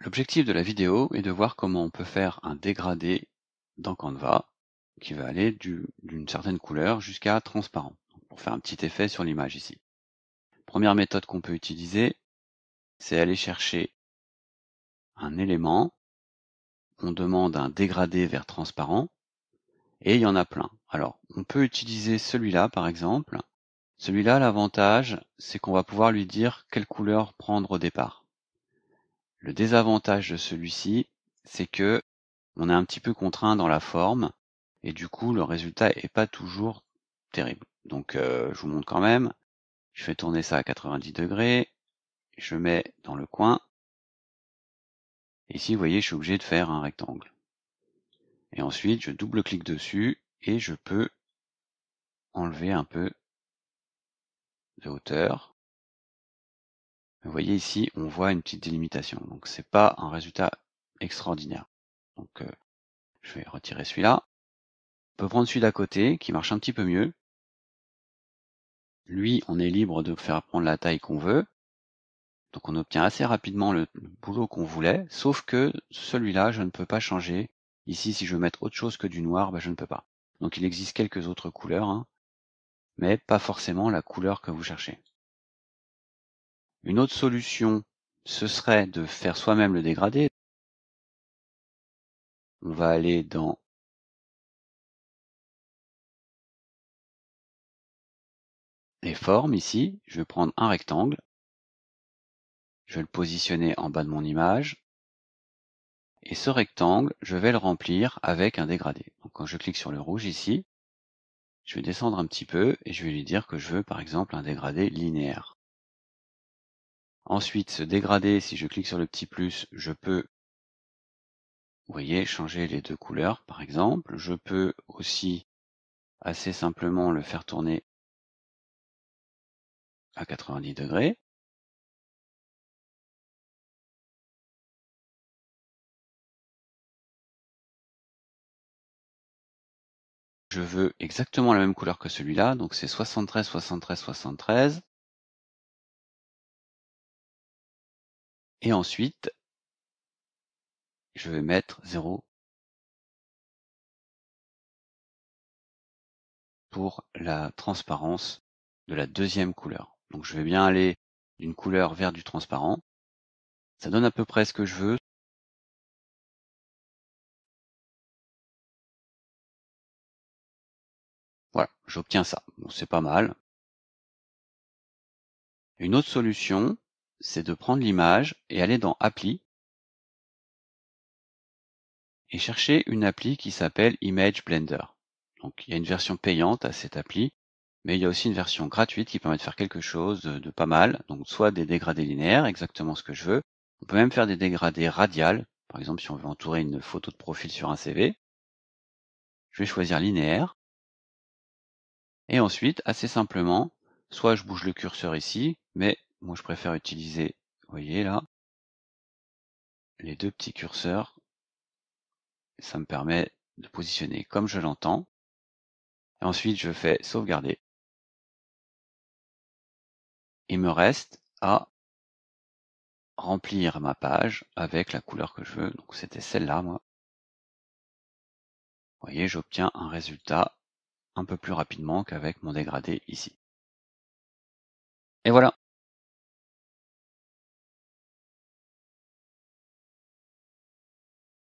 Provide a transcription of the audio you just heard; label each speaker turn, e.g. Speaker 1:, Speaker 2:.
Speaker 1: L'objectif de la vidéo est de voir comment on peut faire un dégradé dans Canva qui va aller d'une certaine couleur jusqu'à transparent, pour faire un petit effet sur l'image ici. Première méthode qu'on peut utiliser, c'est aller chercher un élément, on demande un dégradé vers transparent, et il y en a plein. Alors, on peut utiliser celui-là par exemple. Celui-là, l'avantage, c'est qu'on va pouvoir lui dire quelle couleur prendre au départ. Le désavantage de celui-ci, c'est que on est un petit peu contraint dans la forme et du coup le résultat est pas toujours terrible. Donc je vous montre quand même. Je fais tourner ça à 90 degrés, je mets dans le coin. Ici, vous voyez, je suis obligé de faire un rectangle. Et ensuite, je double-clique dessus et je peux enlever un peu de hauteur. Vous voyez ici, on voit une petite délimitation. Donc c'est pas un résultat extraordinaire. Donc je vais retirer celui-là. On peut prendre celui d'à côté qui marche un petit peu mieux. Lui, on est libre de faire prendre la taille qu'on veut. Donc on obtient assez rapidement le boulot qu'on voulait, sauf que celui-là, je ne peux pas changer. Ici, si je veux mettre autre chose que du noir, je ne peux pas. Donc il existe quelques autres couleurs, hein, mais pas forcément la couleur que vous cherchez. Une autre solution, ce serait de faire soi-même le dégradé. On va aller dans les formes ici, je vais prendre un rectangle, je vais le positionner en bas de mon image, et ce rectangle, je vais le remplir avec un dégradé. Donc quand je clique sur le rouge ici, je vais descendre un petit peu et je vais lui dire que je veux par exemple un dégradé linéaire. Ensuite, ce dégradé, si je clique sur le petit plus, je peux, vous voyez, changer les deux couleurs par exemple. Je peux aussi assez simplement le faire tourner à 90 degrés. Je veux exactement la même couleur que celui-là, donc c'est 73, 73, 73. Et ensuite, je vais mettre 0 pour la transparence de la deuxième couleur. Donc je vais bien aller d'une couleur vers du transparent. Ça donne à peu près ce que je veux. Voilà, j'obtiens ça. Bon, c'est pas mal. Une autre solution, c'est de prendre l'image et aller dans Appli et chercher une appli qui s'appelle Image Blender. Donc il y a une version payante à cette appli, mais il y a aussi une version gratuite qui permet de faire quelque chose de pas mal. Donc soit des dégradés linéaires, exactement ce que je veux. On peut même faire des dégradés radiales. Par exemple, si on veut entourer une photo de profil sur un CV. Je vais choisir linéaire. Et ensuite, assez simplement, soit je bouge le curseur ici, mais moi je préfère utiliser, vous voyez là, les deux petits curseurs. Ça me permet de positionner comme je l'entends. Et ensuite, je fais sauvegarder. Il me reste à remplir ma page avec la couleur que je veux. Donc c'était celle-là, moi. Vous voyez, j'obtiens un résultat un peu plus rapidement qu'avec mon dégradé ici. Et voilà.